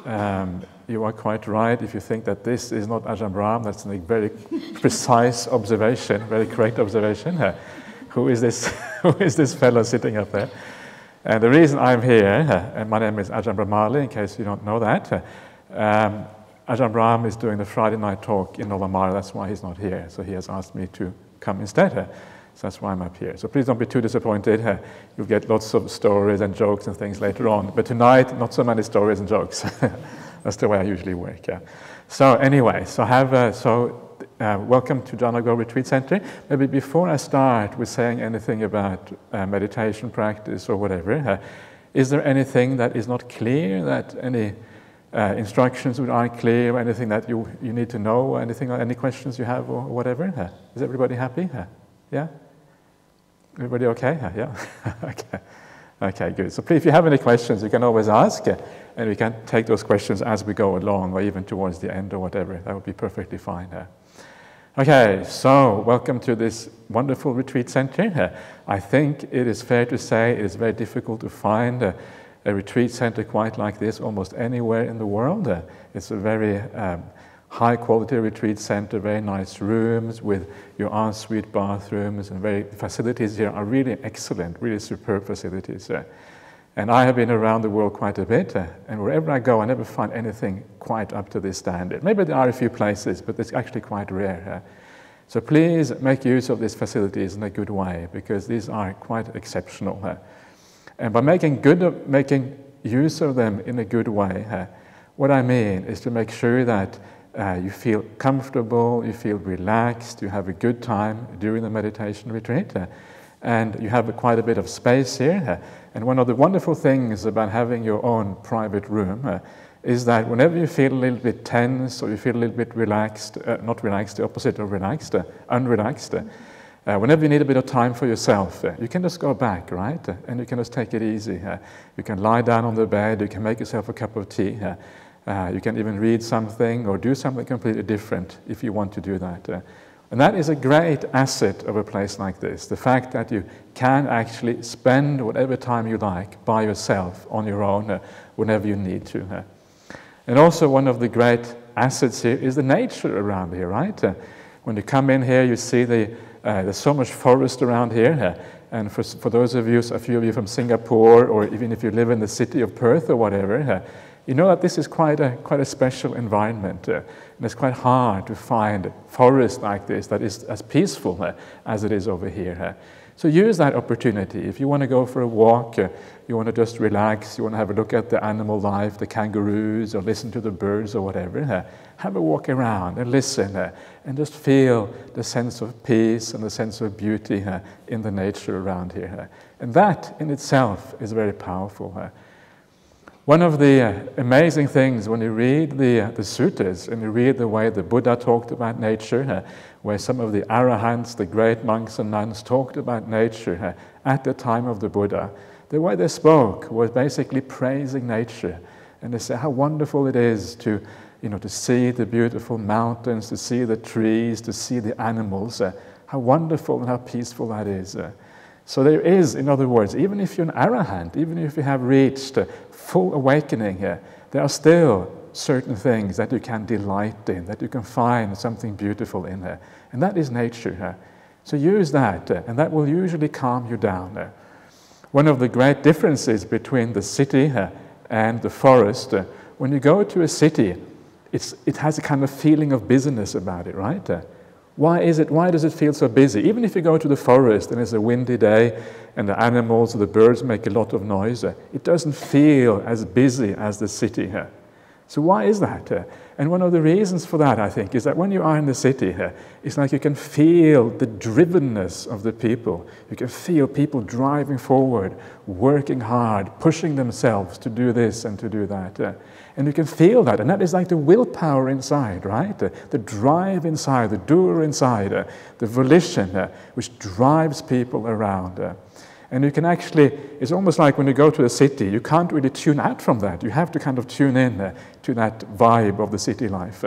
You are quite right if you think that this is not Ajahn Brahm. That's a very precise observation, very correct observation. Who is this? Who is this fellow sitting up there? And the reason I'm here, and my name is Ajahn Brahmali, in case you don't know that. Ajahn Brahm is doing the Friday night talk in Nolamara. That's why he's not here. So he has asked me to come instead. So that's why I'm up here. So please don't be too disappointed. You'll get lots of stories and jokes and things later on. But tonight, not so many stories and jokes. That's the way I usually work. So anyway, welcome to Jhana Grove Retreat Center. Maybe before I start with saying anything about meditation practice or whatever, is there anything that is not clear, that any instructions that aren't clear, or anything that you need to know, or anything, any questions you have or whatever? Is everybody happy? Yeah? Everybody okay? Yeah? Okay, good. So please, if you have any questions, you can always ask, and we can take those questions as we go along, or even towards the end or whatever. That would be perfectly fine. Okay, so welcome to this wonderful retreat center. I think it is fair to say it is very difficult to find a retreat center quite like this almost anywhere in the world. It's a very high quality retreat center, very nice rooms with your ensuite bathrooms, and facilities here are really excellent, really superb facilities. And I have been around the world quite a bit, and wherever I go, I never find anything quite up to this standard. Maybe there are a few places, but it's actually quite rare. So please make use of these facilities in a good way, because these are quite exceptional. And by making use of them in a good way, what I mean is to make sure that you feel comfortable, you feel relaxed, you have a good time during the meditation retreat, and you have quite a bit of space here. And one of the wonderful things about having your own private room is that whenever you feel a little bit tense, or you feel a little bit relaxed, not relaxed, the opposite of relaxed, unrelaxed, whenever you need a bit of time for yourself, you can just go back, right? And you can just take it easy. You can lie down on the bed, you can make yourself a cup of tea, you can even read something or do something completely different if you want to do that. And that is a great asset of a place like this, the fact that you can actually spend whatever time you like by yourself, on your own, whenever you need to. And also one of the great assets here is the nature around here, right? When you come in here, you see there's so much forest around here. And for those of you, a few of you from Singapore, or even if you live in the city of Perth or whatever, you know that this is quite a special environment, and it's quite hard to find a forest like this that is as peaceful as it is over here. So use that opportunity. If you want to go for a walk, you want to just relax, you want to have a look at the animal life, the kangaroos, or listen to the birds or whatever, have a walk around and listen, and just feel the sense of peace and the sense of beauty in the nature around here. And that in itself is very powerful. One of the amazing things when you read the suttas and you read the way the Buddha talked about nature, where some of the arahants, the great monks and nuns, talked about nature at the time of the Buddha, the way they spoke was basically praising nature. And they say how wonderful it is to see the beautiful mountains, to see the trees, to see the animals, how wonderful and how peaceful that is. So there is, in other words, even if you're an arahant, even if you have reached full awakening here, there are still certain things that you can delight in, that you can find something beautiful in there. And that is nature. So use that, and that will usually calm you down. One of the great differences between the city and the forest, when you go to a city, it has a kind of feeling of busyness about it, right? Why does it feel so busy? Even if you go to the forest and it's a windy day and the animals or the birds make a lot of noise, it doesn't feel as busy as the city. So why is that? And one of the reasons for that, I think, is that when you are in the city, it's like you can feel the drivenness of the people. You can feel people driving forward, working hard, pushing themselves to do this and to do that. And you can feel that, and that is like the willpower inside, right? The drive inside, the doer inside, the volition which drives people around. And you can actually, it's almost like when you go to a city, you can't really tune out from that. You have to kind of tune in to that vibe of the city life.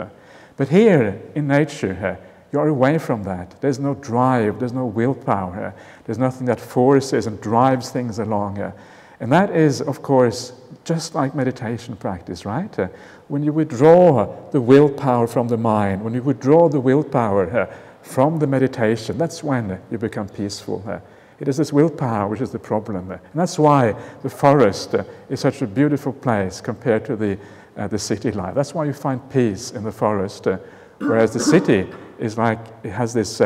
But here in nature, you're away from that. There's no drive, there's no willpower. There's nothing that forces and drives things along. And that is, of course, just like meditation practice, right? When you withdraw the willpower from the mind, when you withdraw the willpower from the meditation, that's when you become peaceful. It is this willpower which is the problem. And that's why the forest is such a beautiful place compared to the city life. That's why you find peace in the forest, whereas the city is like, it has this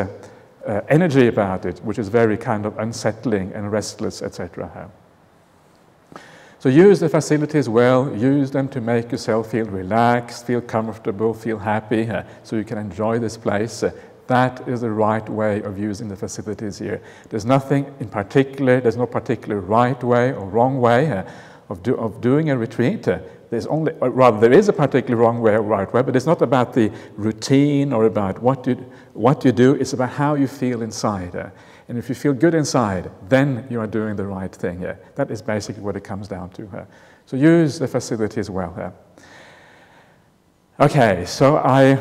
energy about it, which is very kind of unsettling and restless, etc. So use the facilities well, use them to make yourself feel relaxed, feel comfortable, feel happy, so you can enjoy this place. That is the right way of using the facilities here. There's nothing in particular, there's no particular right way or wrong way of doing a retreat. There's only, or rather, there is a particular wrong way or right way, but it's not about the routine or about what you do, it's about how you feel inside. And if you feel good inside, then you are doing the right thing. That is basically what it comes down to. So use the facilities well. Okay, so I'm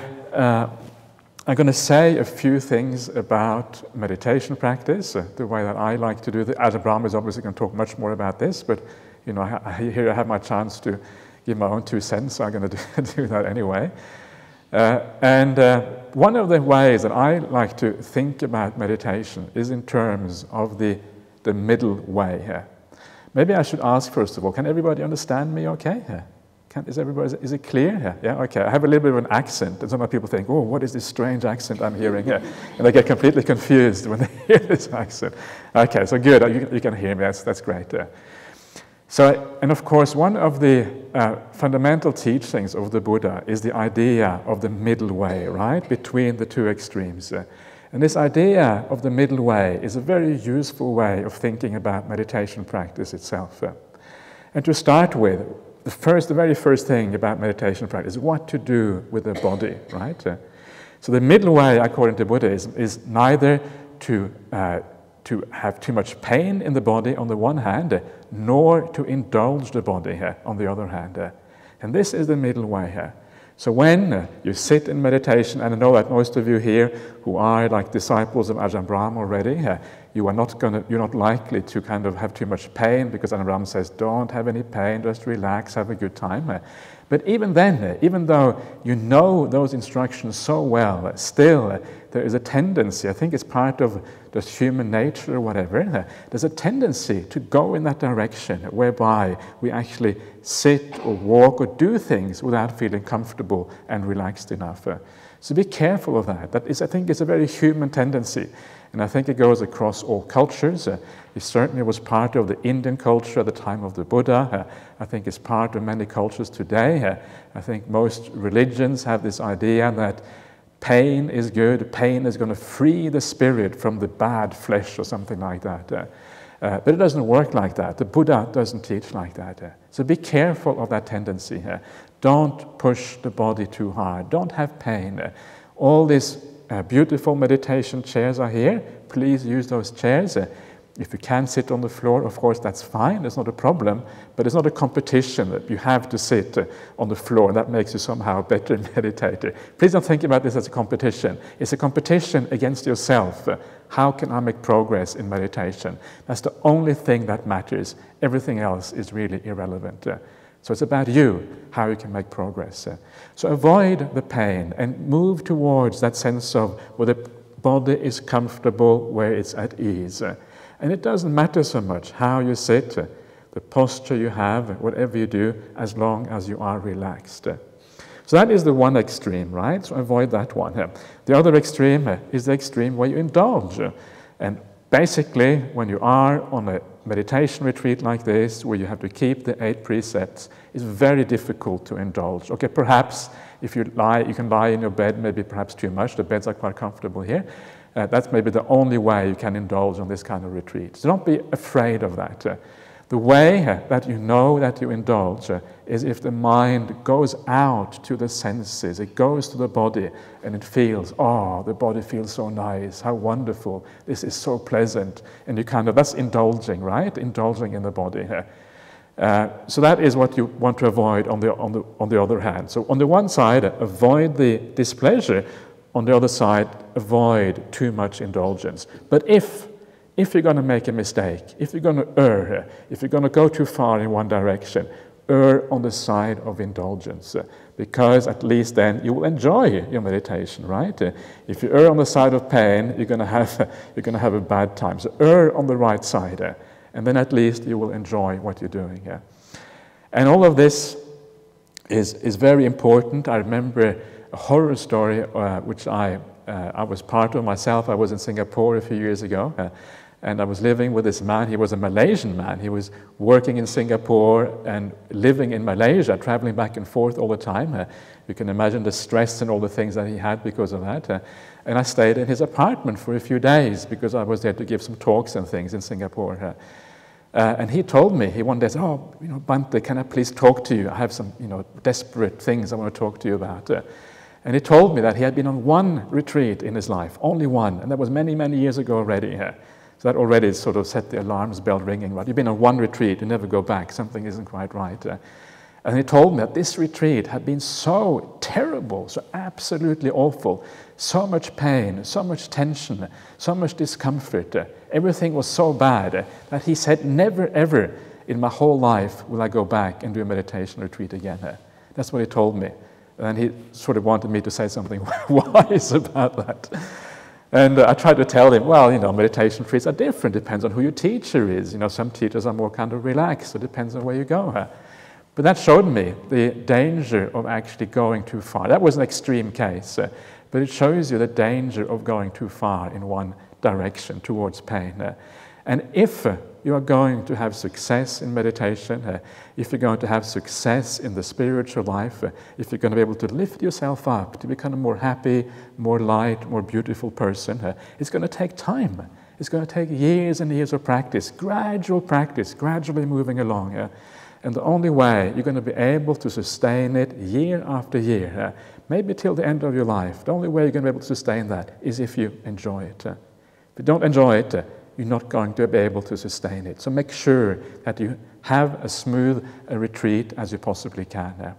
going to say a few things about meditation practice, the way that I like to do it. Ajahn Brahm is obviously going to talk much more about this, but you know, here I have my chance to give my own 2 cents, so I'm going to do that anyway. One of the ways that I like to think about meditation is in terms of the middle way here. Maybe I should ask first of all, can everybody understand me okay? Is it clear here? Yeah, okay. I have a little bit of an accent, and some people think, oh, what is this strange accent I'm hearing here? And they get completely confused when they hear this accent. Okay, so good, you can hear me, that's great. So, and of course, one of the fundamental teachings of the Buddha is the idea of the middle way, right, between the 2 extremes. And this idea of the middle way is a very useful way of thinking about meditation practice itself. And to start with, the very first thing about meditation practice is what to do with the body, right? So the middle way, according to Buddhism, is neither to have too much pain in the body on the one hand, nor to indulge the body on the other hand. And this is the middle way here. So when you sit in meditation, and I know that most of you here who are like disciples of Ajahn Brahm already, you're not likely to kind of have too much pain, because Ajahn Brahm says, don't have any pain, just relax, have a good time. But even then, even though you know those instructions so well, still there is a tendency, I think it's part of just human nature or whatever, there's a tendency to go in that direction whereby we actually sit or walk or do things without feeling comfortable and relaxed enough. So be careful of that. I think it's a very human tendency. And I think it goes across all cultures. It certainly was part of the Indian culture at the time of the Buddha. I think it's part of many cultures today. I think most religions have this idea that pain is good, pain is going to free the spirit from the bad flesh or something like that. But it doesn't work like that. The Buddha doesn't teach like that. So be careful of that tendency. Don't push the body too hard. Don't have pain. All these beautiful meditation chairs are here. Please use those chairs. If you can sit on the floor, of course, that's fine. That's not a problem. But it's not a competition that you have to sit on the floor. That makes you somehow a better meditator. Please don't think about this as a competition. It's a competition against yourself. How can I make progress in meditation? That's the only thing that matters. Everything else is really irrelevant. So it's about you, how you can make progress. So avoid the pain and move towards that sense of where the body is comfortable, where it's at ease. And it doesn't matter so much how you sit, the posture you have, whatever you do, as long as you are relaxed. So that is the one extreme, right? So avoid that one. The other extreme is the extreme where you indulge. And basically, when you are on a meditation retreat like this, where you have to keep the 8 precepts, it's very difficult to indulge. Okay, perhaps if you can lie in your bed, maybe perhaps too much. The beds are quite comfortable here. That's maybe the only way you can indulge on this kind of retreat. So don't be afraid of that. The way that you know that you indulge is if the mind goes out to the senses, it goes to the body, and it feels, oh, the body feels so nice, how wonderful, this is so pleasant. And you that's indulging, right? Indulging in the body. So that is what you want to avoid on the other hand. So on the one side, avoid the displeasure. On the other side, avoid too much indulgence. But if if you're going to make a mistake, if you're going to err, if you're going to go too far in one direction, err on the side of indulgence, because at least then you will enjoy your meditation, right? If you err on the side of pain, you're going to have a bad time. So err on the right side, and then at least you will enjoy what you're doing. And all of this is very important. I remember a horror story which I was part of myself. I was in Singapore a few years ago, and I was living with this man. He was a Malaysian man. He was working in Singapore and living in Malaysia, traveling back and forth all the time. You can imagine the stress and all the things that he had because of that. And I stayed in his apartment for a few days because I was there to give some talks and things in Singapore. And he told me, he one day said, "Oh, Bhante, can I please talk to you? I have some, desperate things I want to talk to you about." And he told me that he had been on one retreat in his life, only one, and that was many, many years ago already. So that already sort of set the alarms bell ringing, right? You've been on one retreat, you never go back, something isn't quite right. And he told me that this retreat had been so terrible, so absolutely awful, so much pain, so much tension, so much discomfort. Everything was so bad that he said, never ever in my whole life will I go back and do a meditation retreat again. That's what he told me. And he sort of wanted me to say something wise about that. And I tried to tell him, well, meditation retreats are different. Depends on who your teacher is. Some teachers are more kind of relaxed, so it depends on where you go. But that showed me the danger of actually going too far. That was an extreme case, but it shows you the danger of going too far in one direction towards pain. And if you are going to have success in meditation, if you're going to have success in the spiritual life, if you're going to be able to lift yourself up to become a more happy, more light, more beautiful person, it's going to take time. It's going to take years and years of practice, gradually moving along. And the only way you're going to be able to sustain it year after year, maybe till the end of your life, the only way you're going to be able to sustain that is if you enjoy it. If you don't enjoy it, you're not going to be able to sustain it. So make sure that you have as smooth a retreat as you possibly can.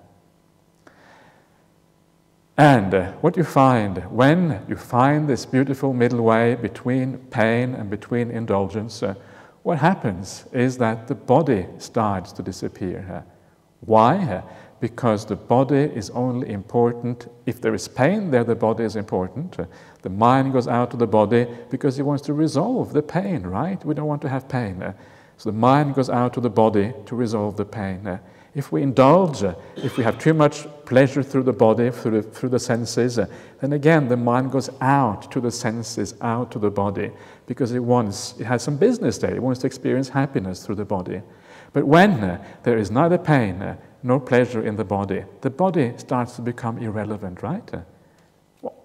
And what you find when you find this beautiful middle way between pain and between indulgence, what happens is that the body starts to disappear. Why? Because the body is only important. If there is pain there, the body is important. The mind goes out to the body because it wants to resolve the pain, right? We don't want to have pain. So the mind goes out to the body to resolve the pain. If we indulge, if we have too much pleasure through the body, through the senses, then again the mind goes out to the senses, out to the body, because it has some business there. It wants to experience happiness through the body. But when there is neither pain nor pleasure in the body starts to become irrelevant, right?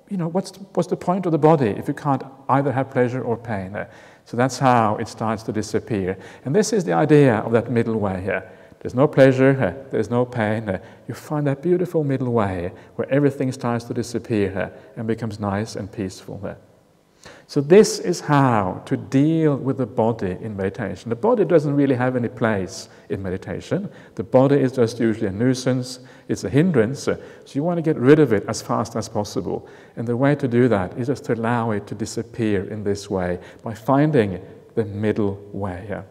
What's the point of the body if you can't either have pleasure or pain? So that's how it starts to disappear. And this is the idea of that middle way here. There's no pleasure, there's no pain. You find that beautiful middle way where everything starts to disappear and becomes nice and peaceful. So this is how to deal with the body in meditation. The body doesn't really have any place in meditation. The body is just usually a nuisance, it's a hindrance, so you want to get rid of it as fast as possible. And the way to do that is just to allow it to disappear in this way by finding the middle way.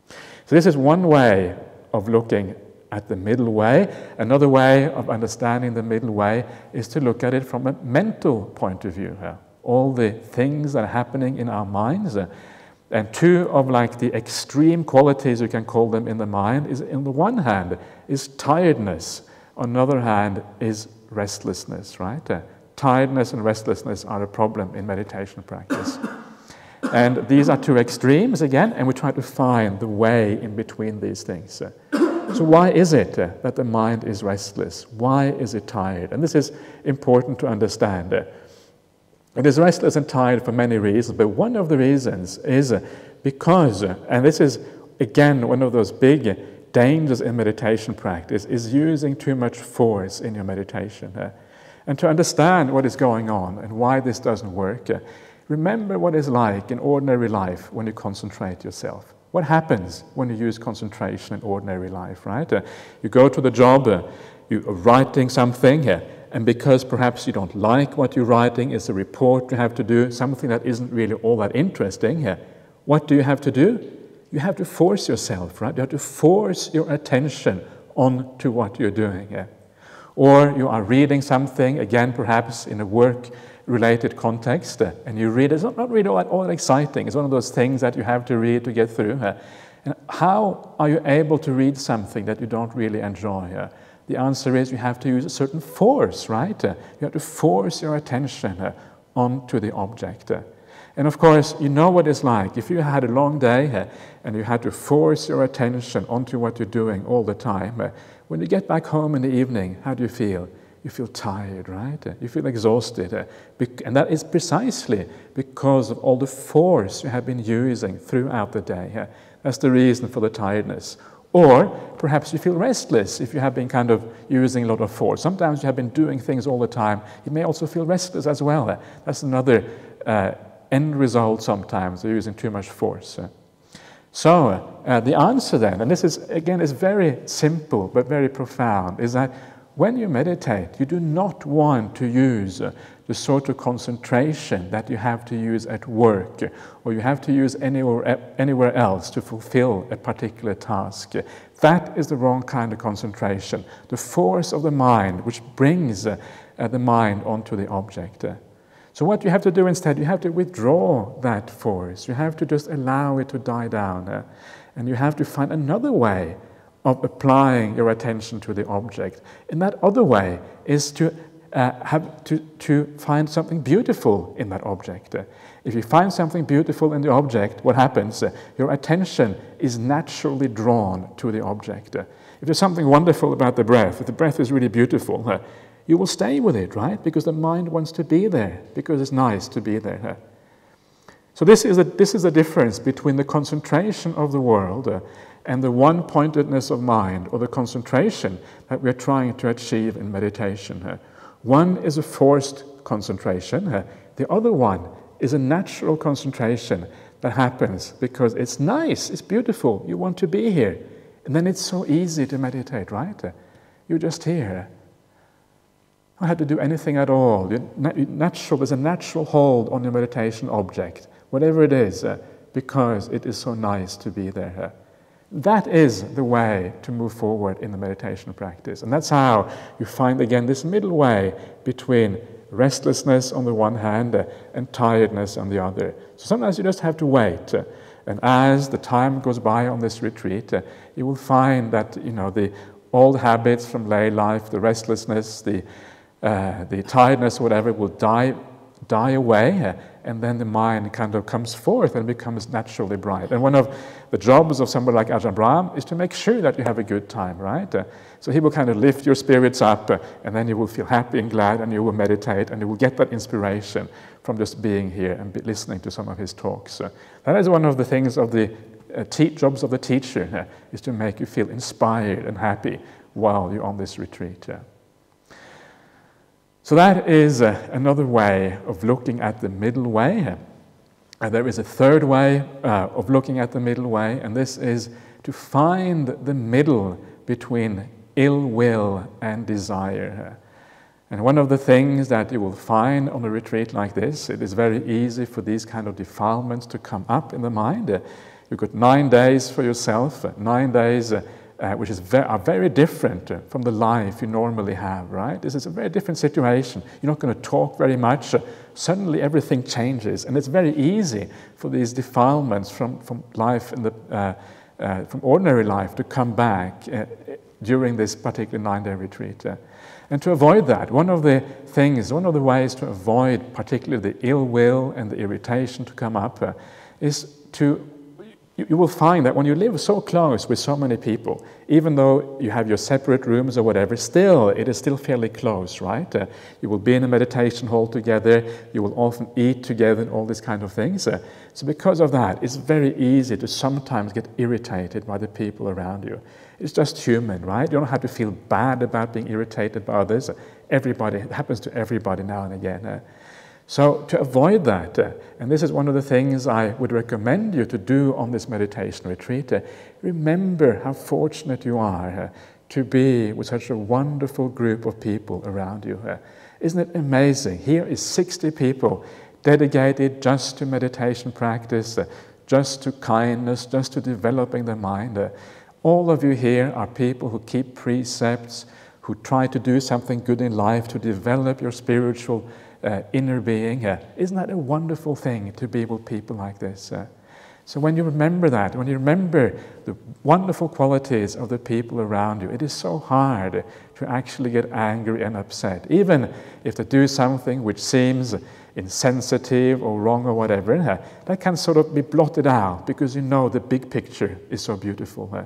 So this is one way of looking at the middle way. Another way of understanding the middle way is to look at it from a mental point of view. All the things that are happening in our minds, and two of the extreme qualities, you can call them, in the mind is, on the one hand, is tiredness. On the other hand is restlessness, right? Tiredness and restlessness are a problem in meditation practice. And these are two extremes again, and we try to find the way in between these things. So why is it that the mind is restless? Why is it tired? And this is important to understand. It is restless and tired for many reasons, but one of the reasons is because, and this is again one of those big dangers in meditation practice, is using too much force in your meditation. And to understand what is going on and why this doesn't work, remember what it's like in ordinary life when you concentrate yourself. What happens when you use concentration in ordinary life, right? You go to the job, you're writing something, and because perhaps you don't like what you're writing, it's a report you have to do, something that isn't really all that interesting, what do you have to do? You have to force yourself, right? You have to force your attention onto what you're doing. Or you are reading something, again, perhaps in a work-related context, and you read, it's not really all that exciting. It's one of those things that you have to read to get through. And how are you able to read something that you don't really enjoy? The answer is you have to use a certain force, right? You have to force your attention onto the object. And of course, you know what it's like. If you had a long day and you had to force your attention onto what you're doing all the time, when you get back home in the evening, how do you feel? You feel tired, right? You feel exhausted. And that is precisely because of all the force you have been using throughout the day. That's the reason for the tiredness. Or perhaps you feel restless if you have been kind of using a lot of force. Sometimes you have been doing things all the time. You may also feel restless as well. That's another end result sometimes, they're using too much force. So the answer then, and this is, again, is very simple but very profound, is that when you meditate, you do not want to use the sort of concentration that you have to use at work or you have to use anywhere else to fulfill a particular task. That is the wrong kind of concentration. The force of the mind which brings the mind onto the object. So what you have to do instead, you have to withdraw that force. You have to just allow it to die down. And you have to find another way of applying your attention to the object. And that other way is to find something beautiful in that object. If you find something beautiful in the object, what happens? Your attention is naturally drawn to the object. If there's something wonderful about the breath, if the breath is really beautiful, you will stay with it, right? Because the mind wants to be there, because it's nice to be there. So this is the difference between the concentration of the world and the one-pointedness of mind, or the concentration that we're trying to achieve in meditation. One is a forced concentration. The other one is a natural concentration that happens because it's nice, it's beautiful, you want to be here. And then it's so easy to meditate, right? You're just here. You don't have to do anything at all. There's a natural hold on your meditation object, whatever it is, because it is so nice to be there. That is the way to move forward in the meditation practice. And that's how you find, again, this middle way between restlessness on the one hand and tiredness on the other. So sometimes you just have to wait. And as the time goes by on this retreat, you will find that, the old habits from lay life, the restlessness, the tiredness, whatever, will die away, and then the mind kind of comes forth and becomes naturally bright. And one of the jobs of somebody like Ajahn Brahm is to make sure that you have a good time, right? So he will kind of lift your spirits up, and then you will feel happy and glad, and you will meditate, and you will get that inspiration from just being here and listening to some of his talks. That is one of the things of the jobs of the teacher, is to make you feel inspired and happy while you're on this retreat. So that is another way of looking at the middle way. There is a third way of looking at the middle way, and this is to find the middle between ill will and desire. And one of the things that you will find on a retreat like this, it is very easy for these kind of defilements to come up in the mind. You've got 9 days for yourself, 9 days which are very different from the life you normally have, right? This is a very different situation. You're not going to talk very much. Suddenly everything changes, and it's very easy for these defilements from life from ordinary life to come back during this particular 9-day retreat. And to avoid that, one of the ways to avoid particularly the ill will and the irritation to come up is you will find that when you live so close with so many people, even though you have your separate rooms or whatever, it is still fairly close, right? You will be in a meditation hall together, you will often eat together and all these kind of things. So because of that, it's very easy to sometimes get irritated by the people around you. It's just human, right? You don't have to feel bad about being irritated by others. It happens to everybody now and again. So to avoid that, and this is one of the things I would recommend you to do on this meditation retreat, remember how fortunate you are to be with such a wonderful group of people around you. Isn't it amazing? Here is 60 people dedicated just to meditation practice, just to kindness, just to developing the mind. All of you here are people who keep precepts, who try to do something good in life to develop your spiritual inner being. Isn't that a wonderful thing to be with people like this? So when you remember that, when you remember the wonderful qualities of the people around you, it is so hard to actually get angry and upset. Even if they do something which seems insensitive or wrong or whatever, that can sort of be blotted out because you know the big picture is so beautiful.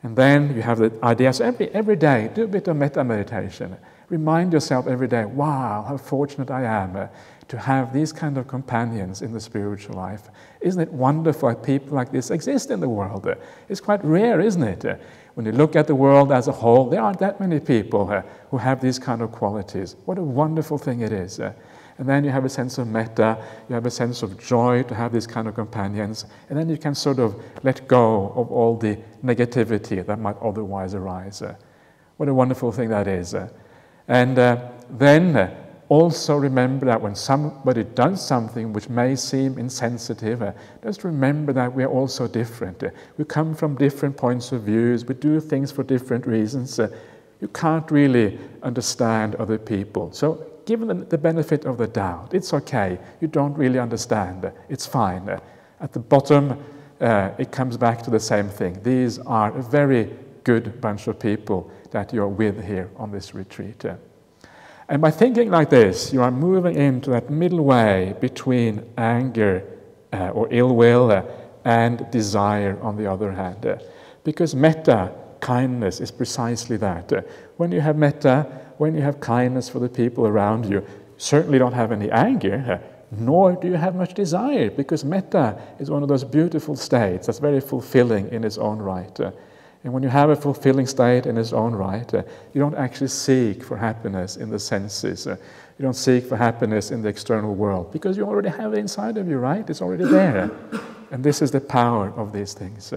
And then you have the idea, so every day, do a bit of metta meditation. Remind yourself every day, wow, how fortunate I am to have these kind of companions in the spiritual life. Isn't it wonderful that people like this exist in the world? It's quite rare, isn't it? When you look at the world as a whole, there aren't that many people who have these kind of qualities. What a wonderful thing it is. And then you have a sense of metta, you have a sense of joy to have these kind of companions, and then you can sort of let go of all the negativity that might otherwise arise. What a wonderful thing that is. And then also remember that when somebody does something which may seem insensitive, just remember that we are also different. We come from different points of views, we do things for different reasons. You can't really understand other people. So give them the benefit of the doubt. It's okay. You don't really understand. It's fine. At the bottom, it comes back to the same thing. These are a very good bunch of people that you're with here on this retreat. And by thinking like this, you are moving into that middle way between anger or ill will and desire on the other hand. Because metta, kindness, is precisely that. When you have metta, when you have kindness for the people around you, you certainly don't have any anger, nor do you have much desire, because metta is one of those beautiful states that's very fulfilling in its own right. And when you have a fulfilling state in its own right, you don't actually seek for happiness in the senses. You don't seek for happiness in the external world, because you already have it inside of you, right? It's already there. And this is the power of these things.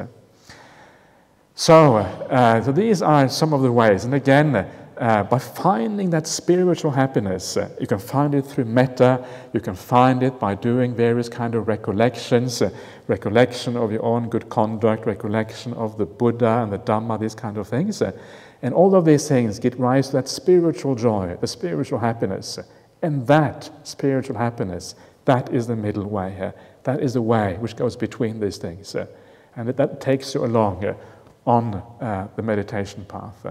So these are some of the ways. And again, by finding that spiritual happiness, you can find it through metta, you can find it by doing various kind of recollections, recollection of your own good conduct, recollection of the Buddha and the Dhamma, these kind of things. And all of these things give rise to that spiritual joy, the spiritual happiness. And that spiritual happiness, that is the middle way. That is the way which goes between these things. And that takes you along on the meditation path.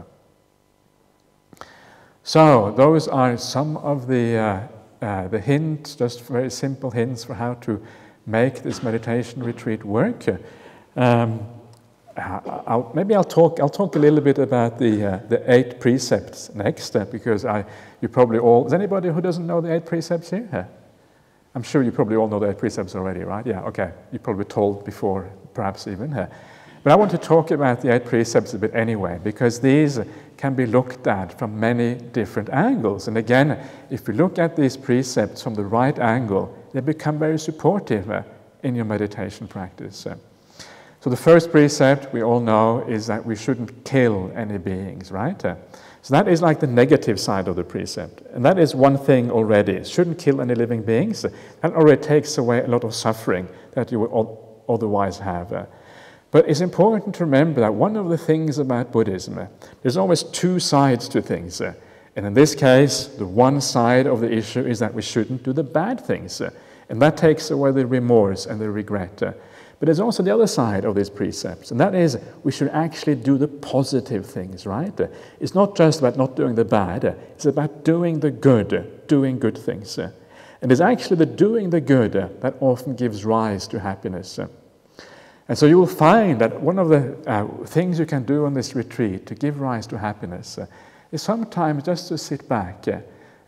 So those are some of the hints, just very simple hints for how to make this meditation retreat work. Maybe I'll talk a little bit about the 8 precepts next, because you probably all. Is anybody who doesn't know the 8 precepts here? I'm sure you probably all know the 8 precepts already, right? Yeah, okay. You probably told before, perhaps even. But I want to talk about the 8 precepts a bit anyway, because these can be looked at from many different angles. And again, if you look at these precepts from the right angle, they become very supportive in your meditation practice. So the first precept, we all know, is that we shouldn't kill any beings, right? So that is like the negative side of the precept. And that is one thing already. Shouldn't kill any living beings. That already takes away a lot of suffering that you would otherwise have. But it's important to remember that one of the things about Buddhism, there's always 2 sides to things. And in this case, the one side of the issue is that we shouldn't do the bad things. And that takes away the remorse and the regret. But there's also the other side of these precepts, and that is we should actually do the positive things, right? It's not just about not doing the bad, it's about doing the good, doing good things. And it's actually the doing the good that often gives rise to happiness. And so you will find that one of the things you can do on this retreat to give rise to happiness is sometimes just to sit back.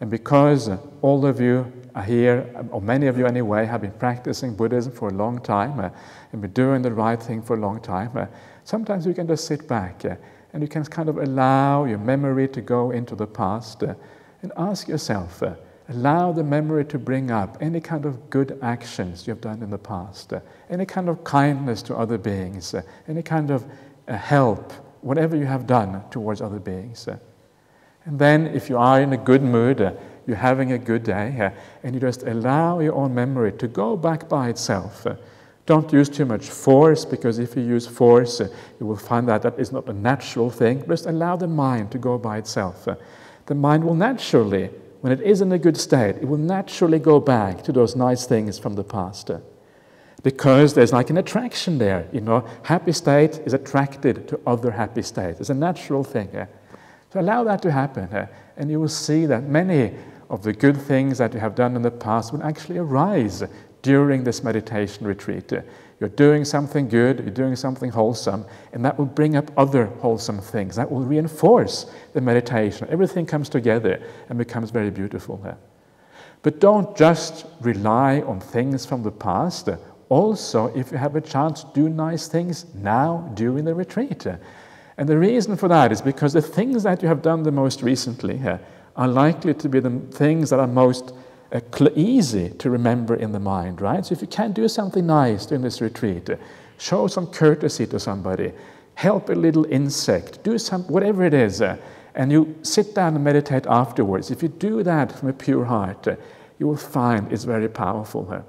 And because all of you are here, or many of you anyway, have been practicing Buddhism for a long time and been doing the right thing for a long time, sometimes you can just sit back and you can kind of allow your memory to go into the past and ask yourself, allow the memory to bring up any kind of good actions you've done in the past, any kind of kindness to other beings, any kind of help, whatever you have done towards other beings. And then if you are in a good mood, you're having a good day, and you just allow your own memory to go back by itself Don't use too much force, because if you use force, you will find that that is not a natural thing. Just allow the mind to go by itself. The mind will naturally, when it is in a good state, it will naturally go back to those nice things from the past. Because there's like an attraction there, you know. Happy state is attracted to other happy states. It's a natural thing. So allow that to happen, and you will see that many of the good things that you have done in the past will actually arise during this meditation retreat. You're doing something good, you're doing something wholesome, and that will bring up other wholesome things. That will reinforce the meditation. Everything comes together and becomes very beautiful. But don't just rely on things from the past. Also, if you have a chance, do nice things now during the retreat. And the reason for that is because the things that you have done the most recently are likely to be the things that are most easy to remember in the mind, right? So if you can do something nice during this retreat, show some courtesy to somebody, help a little insect, do whatever it is, and you sit down and meditate afterwards. If you do that from a pure heart, you will find it's very powerful.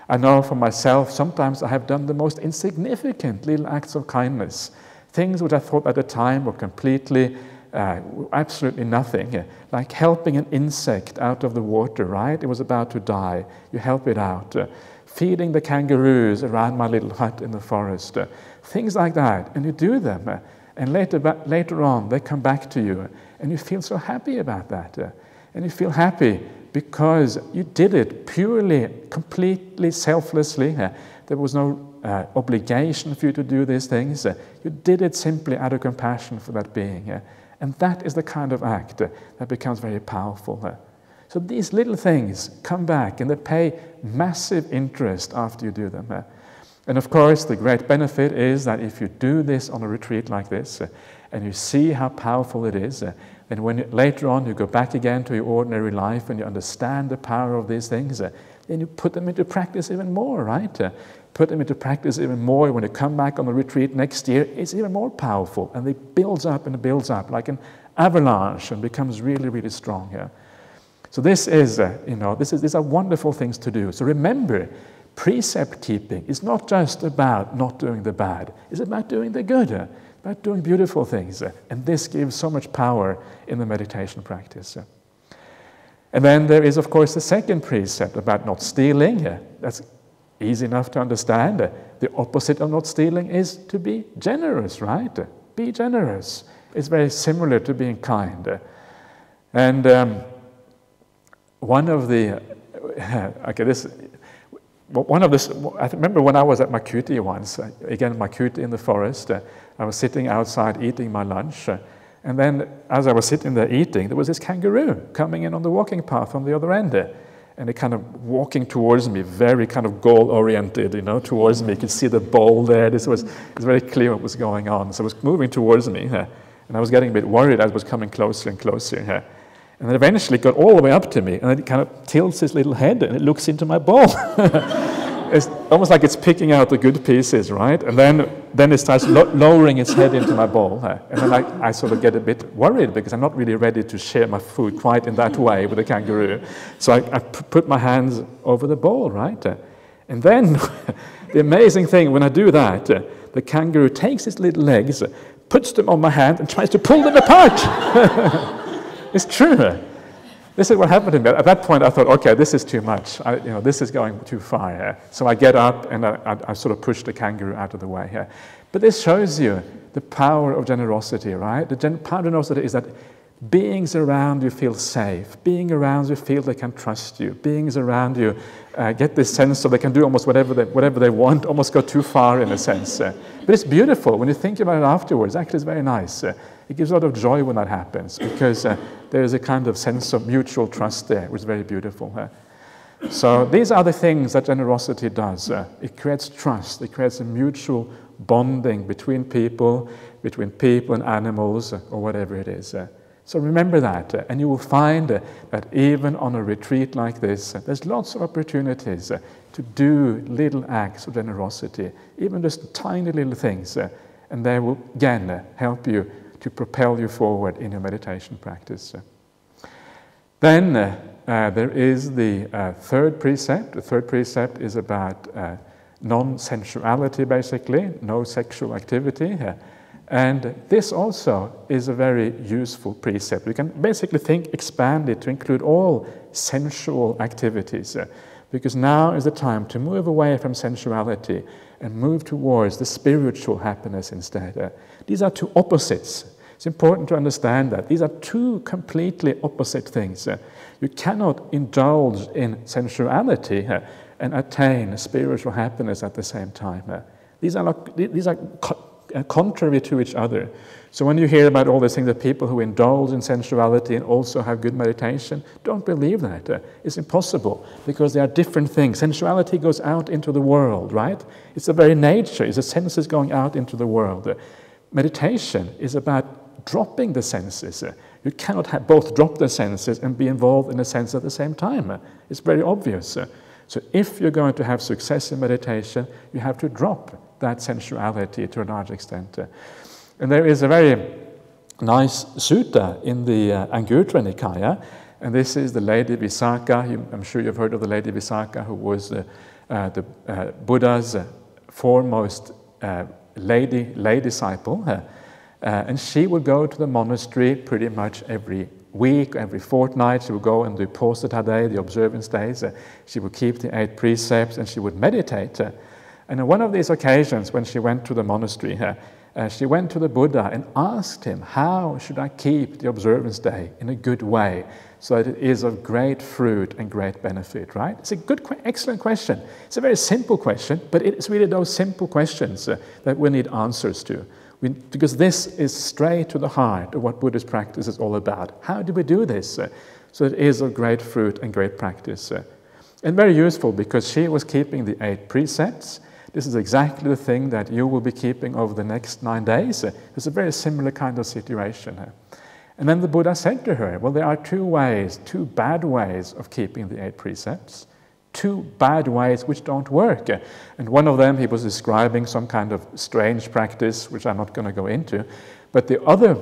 I know for myself, sometimes I have done the most insignificant little acts of kindness, things which I thought at the time were completely absolutely nothing, like helping an insect out of the water, right? It was about to die. You help it out. Feeding the kangaroos around my little hut in the forest. Things like that. And you do them. And later on, they come back to you. And you feel so happy about that. And you feel happy because you did it purely, completely selflessly. There was no obligation for you to do these things. You did it simply out of compassion for that being. And that is the kind of act that becomes very powerful. So these little things come back and they pay massive interest after you do them. And of course, the great benefit is that if you do this on a retreat like this, and you see how powerful it is, then when later on you go back again to your ordinary life and you understand the power of these things, then you put them into practice even more, right? Put them into practice even more. When you come back on the retreat next year, it's even more powerful, and it builds up and it builds up like an avalanche and becomes really, really strong. So this is, these are wonderful things to do. So remember, precept keeping is not just about not doing the bad. It's about doing the good, about doing beautiful things. And this gives so much power in the meditation practice. And then there is, of course, the second precept about not stealing. That's easy enough to understand. The opposite of not stealing is to be generous, right? Be generous. It's very similar to being kind. And I remember when I was at Makuti once, again Makuti in the forest, I was sitting outside eating my lunch, and then as I was sitting there eating, there was this kangaroo coming in on the walking path on the other end, and it kind of walking towards me, very kind of goal-oriented, towards me. You could see the bowl there. It was very clear what was going on. So it was moving towards me, and I was getting a bit worried as it was coming closer and closer. And then eventually it got all the way up to me, and then it kind of tilts its little head, and it looks into my bowl. It's almost like it's picking out the good pieces, right? And then it starts lowering its head into my bowl. And then I sort of get a bit worried because I'm not really ready to share my food quite in that way with the kangaroo. So I put my hands over the bowl, right? And then the amazing thing, when I do that, the kangaroo takes its little legs, puts them on my hand, and tries to pull them apart. It's true. This is what happened to me. At that point, I thought, okay, this is too much. This is going too far here. So I get up and I sort of push the kangaroo out of the way here. But this shows you the power of generosity, right? The power of generosity is that beings around you feel safe. Beings around you feel they can trust you. Beings around you get this sense of they can do almost whatever they want, almost go too far in a sense. But it's beautiful. When you think about it afterwards, actually it's very nice. It gives a lot of joy when that happens because there is a kind of sense of mutual trust there, which is very beautiful. So these are the things that generosity does. It creates trust. It creates a mutual bonding between people and animals, or whatever it is. So remember that, and you will find that even on a retreat like this, there's lots of opportunities to do little acts of generosity, even just tiny little things, and they will, again, help you to propel you forward in your meditation practice. Then there is the third precept. The third precept is about non-sensuality basically, no sexual activity. And this also is a very useful precept. We can basically expand it to include all sensual activities, because now is the time to move away from sensuality and move towards the spiritual happiness instead. These are two opposites. It's important to understand that. These are two completely opposite things. You cannot indulge in sensuality and attain spiritual happiness at the same time. These are contrary to each other. So when you hear about all these things, that people who indulge in sensuality and also have good meditation, don't believe that. It's impossible, because they are different things. Sensuality goes out into the world, right? It's the very nature, it's the senses going out into the world. Meditation is about dropping the senses. You cannot both drop the senses and be involved in a sense at the same time. It's very obvious. So if you're going to have success in meditation, you have to drop that sensuality to a large extent. And there is a very nice sutta in the Anguttara Nikaya, and this is the Lady Visakha. I'm sure you've heard of the Lady Visakha, who was the Buddha's foremost lay disciple. And she would go to the monastery pretty much every week, every fortnight. She would go and do Posthata Day, the observance days. She would keep the 8 precepts, and she would meditate. And on one of these occasions, when she went to the monastery, she went to the Buddha and asked him, how should I keep the observance day in a good way so that it is of great fruit and great benefit, right? It's a good, excellent question. It's a very simple question, but it's really those simple questions that we need answers to. Because this is straight to the heart of what Buddhist practice is all about. How do we do this so it is of great fruit and great practice? And very useful, because she was keeping the 8 precepts. This is exactly the thing that you will be keeping over the next 9 days. It's a very similar kind of situation. And then the Buddha said to her, well, there are 2 ways, 2 bad ways of keeping the 8 precepts. 2 bad ways which don't work. And one of them, he was describing some kind of strange practice, which I'm not going to go into. But the other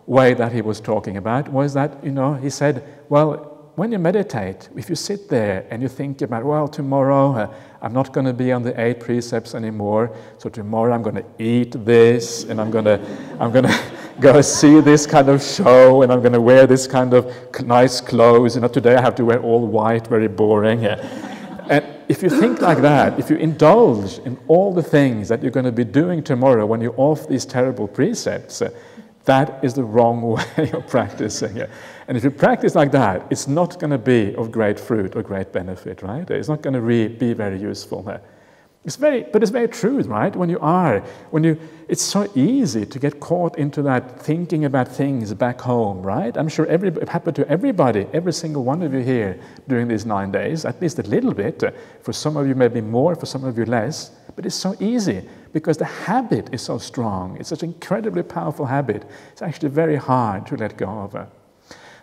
way that he was talking about was that, he said, well, when you meditate, if you sit there and you think about, well, tomorrow I'm not going to be on the 8 precepts anymore, so tomorrow I'm going to eat this, and I'm going to go see this kind of show, and I'm going to wear this kind of nice clothes. Today I have to wear all white, very boring. And if you think like that, if you indulge in all the things that you're going to be doing tomorrow when you're off these terrible precepts, that is the wrong way of practicing. And if you practice like that, it's not going to be of great fruit or great benefit, right? It's not going to be very useful. But it's very true, right? It's so easy to get caught into that thinking about things back home, right? I'm sure it happened to everybody, every single one of you here during these 9 days, at least a little bit. For some of you maybe more, for some of you less. But it's so easy because the habit is so strong. It's such an incredibly powerful habit. It's actually very hard to let go of.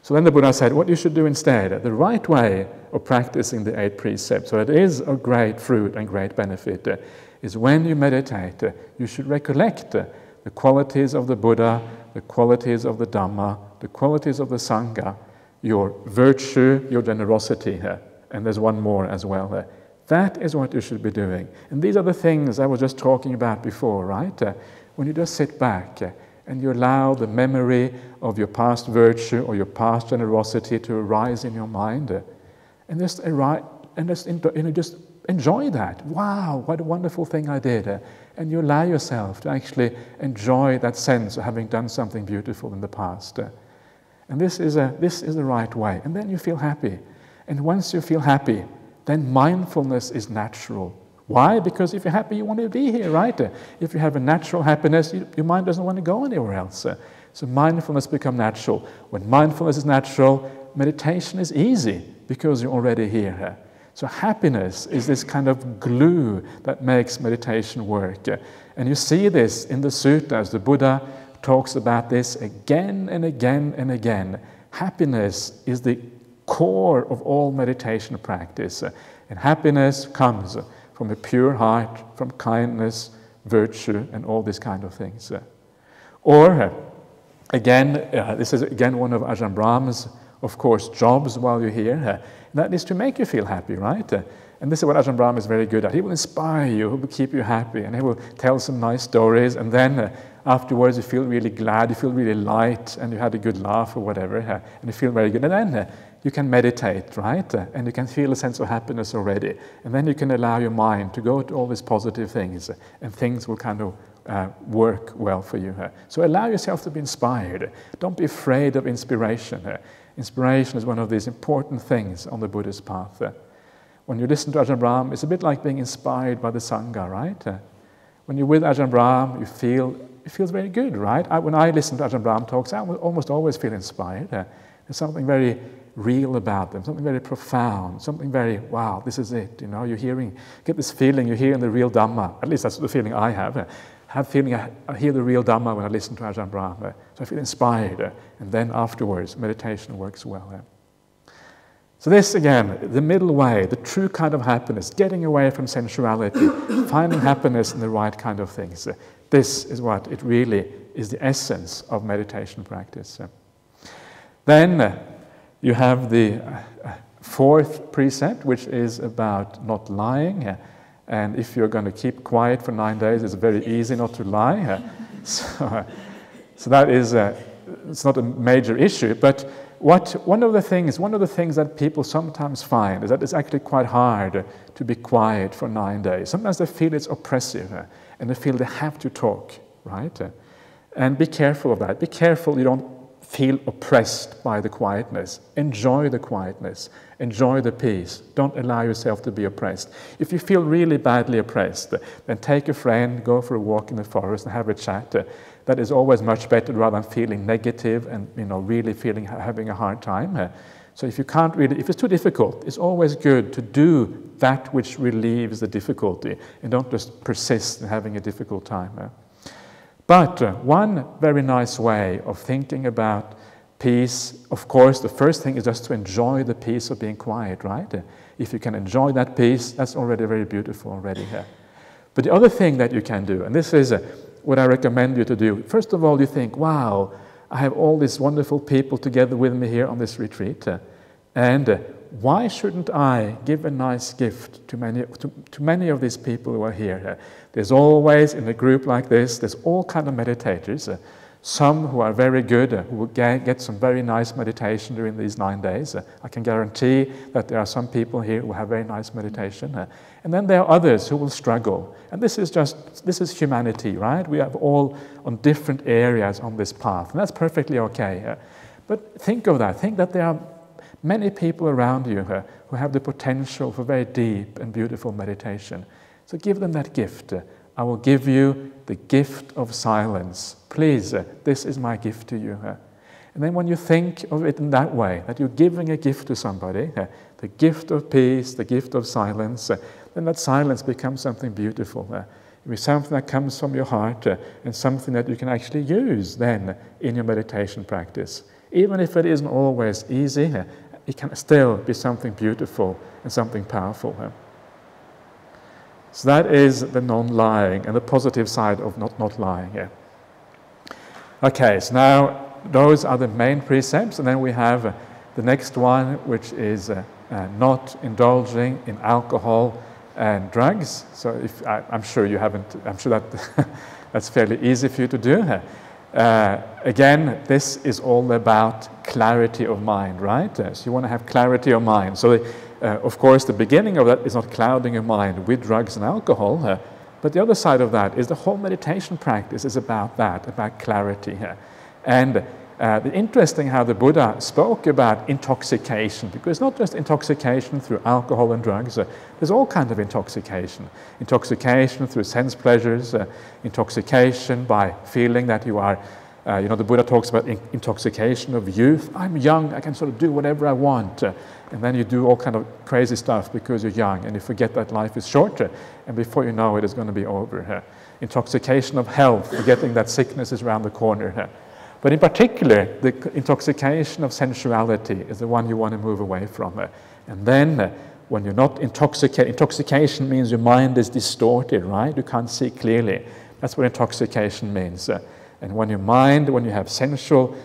So then the Buddha said, what you should do instead, the right way of practicing the 8 precepts, so it is of great fruit and great benefit, is when you meditate, you should recollect the qualities of the Buddha, the qualities of the Dhamma, the qualities of the Sangha, your virtue, your generosity, and there's one more as well. That is what you should be doing. And these are the things I was just talking about before, right? When you just sit back and you allow the memory of your past virtue or your past generosity to arise in your mind, and just enjoy that. Wow, what a wonderful thing I did. And you allow yourself to actually enjoy that sense of having done something beautiful in the past. And this is the right way. And then you feel happy. And once you feel happy, then mindfulness is natural. Why? Because if you're happy, you want to be here, right? If you have a natural happiness, your mind doesn't want to go anywhere else. So mindfulness becomes natural. When mindfulness is natural, meditation is easy because you're already here. So happiness is this kind of glue that makes meditation work. And you see this in the suttas. The Buddha talks about this again and again and again. Happiness is the core of all meditation practice. And happiness comes from a pure heart, from kindness, virtue, and all these kind of things. Or, again, this is again one of Ajahn Brahm's, of course, jobs while you're here. That is to make you feel happy, right? And this is what Ajahn Brahm is very good at. He will inspire you, he will keep you happy, and he will tell some nice stories, and then afterwards you feel really glad, you feel really light, and you had a good laugh or whatever, and you feel very good. And then you can meditate, right? And you can feel a sense of happiness already. And then you can allow your mind to go to all these positive things, and things will kind of work well for you. So allow yourself to be inspired. Don't be afraid of inspiration. Inspiration is one of these important things on the Buddhist path. When you listen to Ajahn Brahm, it's a bit like being inspired by the Sangha, right? When you're with Ajahn Brahm, it feels very good, right? When I listen to Ajahn Brahm talks, I almost always feel inspired. There's something very real about them, something very profound, something very, wow, this is it, you get this feeling, you're hearing the real Dhamma. At least that's the feeling I have. I hear the real Dhamma when I listen to Ajahn Brahm. So I feel inspired, and then afterwards, meditation works well. So this, again, the middle way, the true kind of happiness, getting away from sensuality, finding happiness in the right kind of things. This is what it really is, the essence of meditation practice. Then you have the fourth precept, which is about not lying. And if you're going to keep quiet for 9 days, it's very easy not to lie. So that is, it's not a major issue. But one of the things that people sometimes find is that it's actually quite hard to be quiet for 9 days. Sometimes they feel it's oppressive, and they feel they have to talk, right? And be careful of that. Be careful you don't feel oppressed by the quietness. Enjoy the quietness. Enjoy the peace. Don't allow yourself to be oppressed. If you feel really badly oppressed, then take a friend, go for a walk in the forest and have a chat. That is always much better rather than feeling negative and really having a hard time. So if it's too difficult, it's always good to do that which relieves the difficulty and don't just persist in having a difficult time. But one very nice way of thinking about peace, of course, the first thing is just to enjoy the peace of being quiet, right? If you can enjoy that peace, that's already very beautiful already here. But the other thing that you can do, and this is what I recommend you to do, first of all, you think, wow, I have all these wonderful people together with me here on this retreat, and why shouldn't I give a nice gift to many of these people who are here? There's always, in a group like this, there's all kind of meditators, some who are very good, who will get some very nice meditation during these 9 days. I can guarantee that there are some people here who have very nice meditation. And then there are others who will struggle. And this is humanity, right? We are all on different areas on this path, and that's perfectly okay. But think of that. Think that there are many people around you who have the potential for very deep and beautiful meditation. So give them that gift. I will give you the gift of silence. Please, this is my gift to you. And then when you think of it in that way, that you're giving a gift to somebody, the gift of peace, the gift of silence, then that silence becomes something beautiful. It will be something that comes from your heart and something that you can actually use then in your meditation practice. Even if it isn't always easy, it can still be something beautiful and something powerful. So that is the non-lying and the positive side of not lying. Okay, so now those are the main precepts, and then we have the next one, which is not indulging in alcohol and drugs. So I'm sure you haven't. I'm sure that that's fairly easy for you to do. Again, this is all about clarity of mind, right? So you want to have clarity of mind. So, of course, the beginning of that is not clouding your mind with drugs and alcohol, but the other side of that is the whole meditation practice is about that, about clarity. And the interesting how the Buddha spoke about intoxication, because it's not just intoxication through alcohol and drugs, there's all kinds of intoxication. Intoxication through sense pleasures, intoxication by feeling that you are, the Buddha talks about intoxication of youth. I'm young, I can sort of do whatever I want. And then you do all kind of crazy stuff because you're young and you forget that life is short, and before you know it, it's going to be over. Intoxication of health, forgetting that sickness is around the corner. But in particular, the intoxication of sensuality is the one you want to move away from. And then, when you're not intoxicated, intoxication means your mind is distorted, right? You can't see clearly. That's what intoxication means. And when you have sensual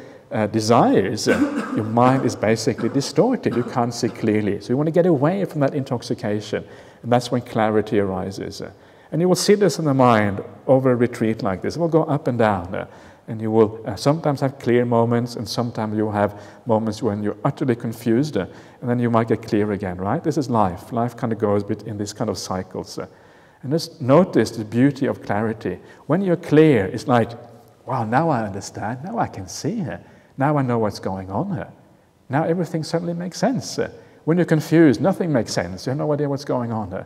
desires, your mind is basically distorted. You can't see clearly. So you want to get away from that intoxication. And that's when clarity arises. And you will see this in the mind over a retreat like this. It will go up and down. And you will sometimes have clear moments, and sometimes you will have moments when you're utterly confused, and then you might get clear again, right? This is life. Life kind of goes in this kind of cycles. And just notice the beauty of clarity. When you're clear, it's like, wow, now I understand. Now I can see. Now I know what's going on. Now everything suddenly makes sense. When you're confused, nothing makes sense. You have no idea what's going on.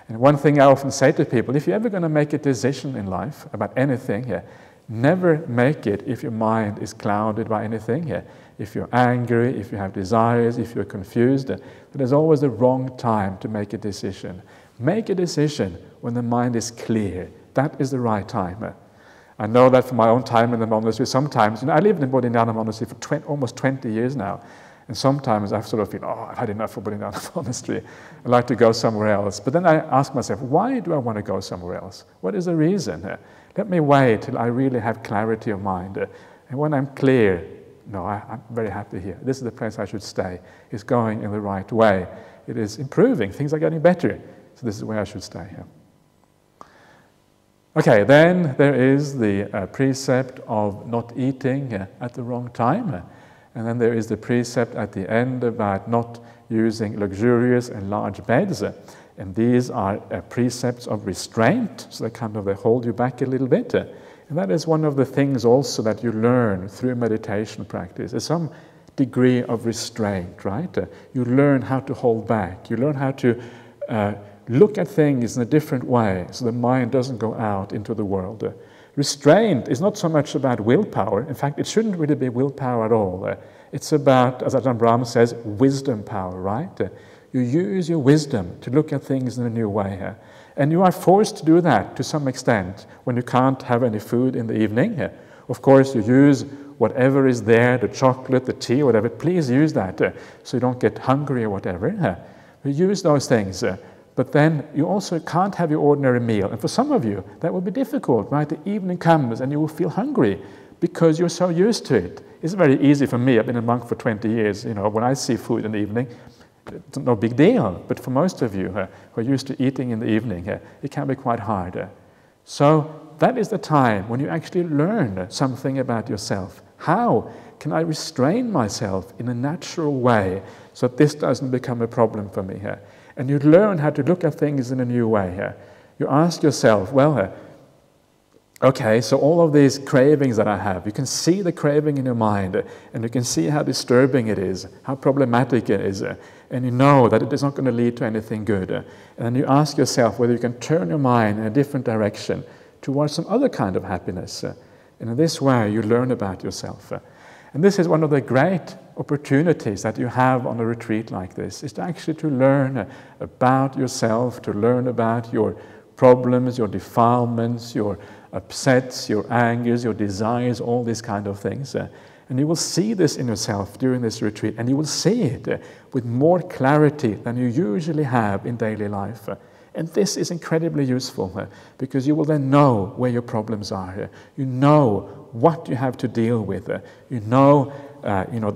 And one thing I often say to people, if you're ever going to make a decision in life about anything, never make it if your mind is clouded by anything. If you're angry, if you have desires, if you're confused, there's always the wrong time to make a decision. Make a decision when the mind is clear. That is the right time. I know that from my own time in the monastery, sometimes, I lived in Bodhinyana Monastery for almost 20 years now, and sometimes I sort of feel, I've had enough of Bodhinyana Monastery. I'd like to go somewhere else. But then I ask myself, why do I want to go somewhere else? What is the reason? Let me wait till I really have clarity of mind. And when I'm clear, no, I'm very happy here. This is the place I should stay. It's going in the right way. It is improving. Things are getting better. So this is where I should stay here. Okay, then there is the precept of not eating at the wrong time. And then there is the precept at the end about not using luxurious and large beds. And these are precepts of restraint, so they hold you back a little bit. And that is one of the things also that you learn through meditation practice. There's some degree of restraint, right? You learn how to hold back. You learn how to look at things in a different way so the mind doesn't go out into the world. Restraint is not so much about willpower. In fact, it shouldn't really be willpower at all. It's about, as Ajahn Brahm says, wisdom power, right? You use your wisdom to look at things in a new way. And you are forced to do that to some extent when you can't have any food in the evening. Of course, you use whatever is there, the chocolate, the tea, whatever. Please use that so you don't get hungry or whatever. You use those things. But then you also can't have your ordinary meal. And for some of you, that will be difficult, right? The evening comes and you will feel hungry because you're so used to it. It's very easy for me. I've been a monk for 20 years. When I see food in the evening, it's no big deal. But for most of you who are used to eating in the evening, it can be quite hard. So that is the time when you actually learn something about yourself. How can I restrain myself in a natural way so that this doesn't become a problem for me? And you learn how to look at things in a new way. You ask yourself, well, okay, so all of these cravings that I have, you can see the craving in your mind, and you can see how disturbing it is, how problematic it is, and you know that it is not going to lead to anything good. And then you ask yourself whether you can turn your mind in a different direction towards some other kind of happiness. And in this way, you learn about yourself. And this is one of the great opportunities that you have on a retreat like this, is to actually to learn about yourself, to learn about your problems, your defilements, your upsets, your angers, your desires, all these kind of things. And you will see this in yourself during this retreat, and you will see it with more clarity than you usually have in daily life. And this is incredibly useful because you will then know where your problems are. You know what you have to deal with. You know,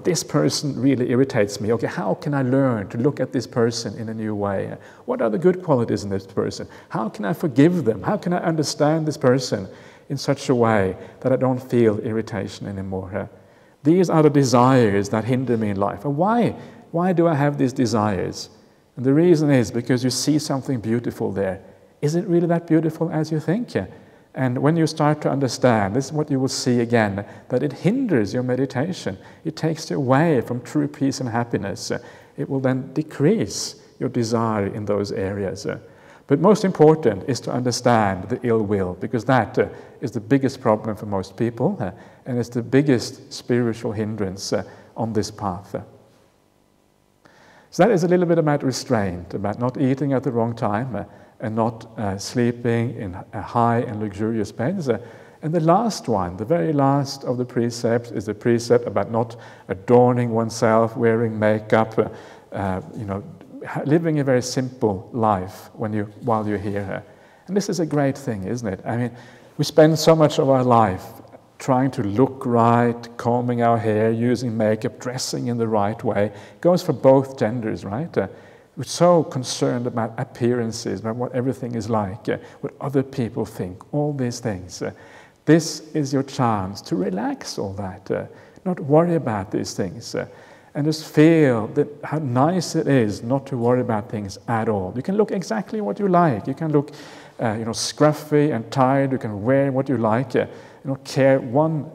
this person really irritates me. Okay, how can I learn to look at this person in a new way? What are the good qualities in this person? How can I forgive them? How can I understand this person in such a way that I don't feel irritation anymore? These are the desires that hinder me in life. And why do I have these desires? And the reason is because you see something beautiful there. Is it really that beautiful as you think? And when you start to understand, this is what you will see again, that it hinders your meditation. It takes you away from true peace and happiness. It will then decrease your desire in those areas. But most important is to understand the ill will, because that is the biggest problem for most people, and it's the biggest spiritual hindrance on this path. So that is a little bit about restraint, about not eating at the wrong time and not sleeping in high and luxurious beds. And the last one, the very last of the precepts, is the precept about not adorning oneself, wearing makeup, living a very simple life while you're here. And this is a great thing, isn't it? I mean, we spend so much of our life trying to look right, combing our hair, using makeup, dressing in the right way. It goes for both genders, right? We're so concerned about appearances, about what everything is like, what other people think, all these things. This is your chance to relax all that, not worry about these things, and just feel that how nice it is not to worry about things at all. You can look exactly what you like. You can look scruffy and tired. You can wear what you like. You don't care 1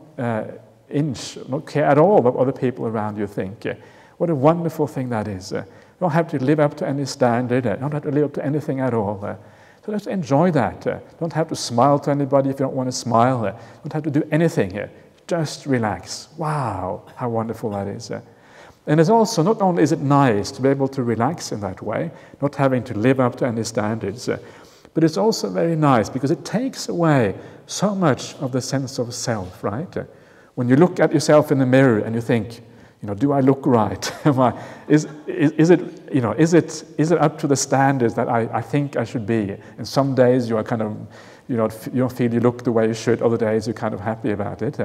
inch, not care at all what other people around you think. What a wonderful thing that is. You don't have to live up to any standard. You don't have to live up to anything at all. So let's enjoy that. Don't have to smile to anybody if you don't want to smile. Don't have to do anything. Just relax. Wow, how wonderful that is. And it's also, not only is it nice to be able to relax in that way, not having to live up to any standards, but it's also very nice because it takes away so much of the sense of self, right? When you look at yourself in the mirror and you think, do I look right? Is it up to the standards that I think I should be? And some days you are kind of, you don't feel you look the way you should. Other days you're kind of happy about it.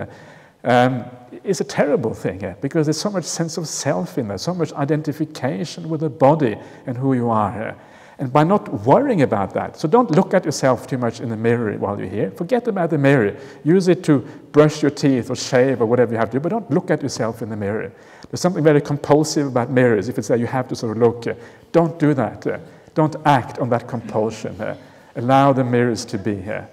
It's a terrible thing because there's so much sense of self in there, so much identification with the body and who you are. And by not worrying about that, so don't look at yourself too much in the mirror while you're here. Forget about the mirror. Use it to brush your teeth or shave or whatever you have to do, but don't look at yourself in the mirror. There's something very compulsive about mirrors. If it's that you have to sort of look, don't do that. Don't act on that compulsion. Allow the mirrors to be here.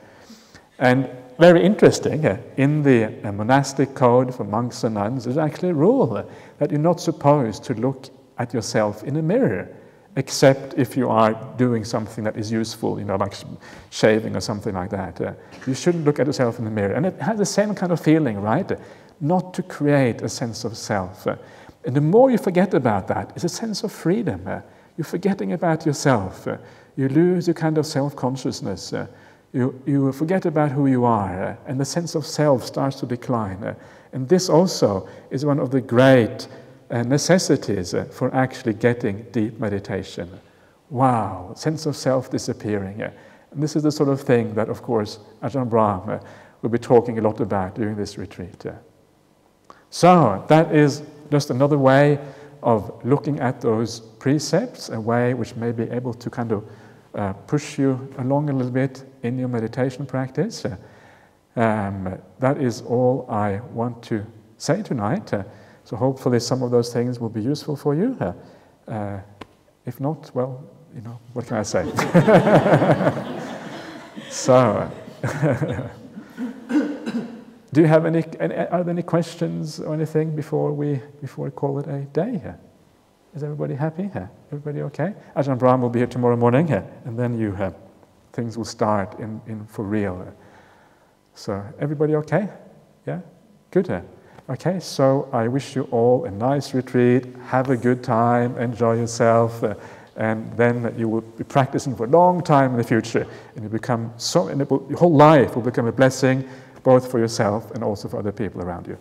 And very interesting, in the monastic code for monks and nuns, there's actually a rule that you're not supposed to look at yourself in a mirror, except if you are doing something that is useful, like shaving or something like that. You shouldn't look at yourself in the mirror. And it has the same kind of feeling, right? Not to create a sense of self. And the more you forget about that, it's a sense of freedom. You're forgetting about yourself. You lose your kind of self-consciousness. You forget about who you are, and the sense of self starts to decline. And this also is one of the great necessities for actually getting deep meditation. Wow, sense of self disappearing. And this is the sort of thing that, of course, Ajahn Brahm will be talking a lot about during this retreat. So that is just another way of looking at those precepts, a way which may be able to kind of push you along a little bit in your meditation practice. That is all I want to say tonight. So hopefully some of those things will be useful for you. If not, well, what can I say? So, do you have are there any questions or anything before we call it a day? Is everybody happy? Everybody okay? Ajahn Brahm will be here tomorrow morning, and then things will start in for real. So everybody okay? Yeah? Good. Okay, so I wish you all a nice retreat, have a good time, enjoy yourself, and then you will be practicing for a long time in the future, and your whole life will become a blessing, both for yourself and also for other people around you.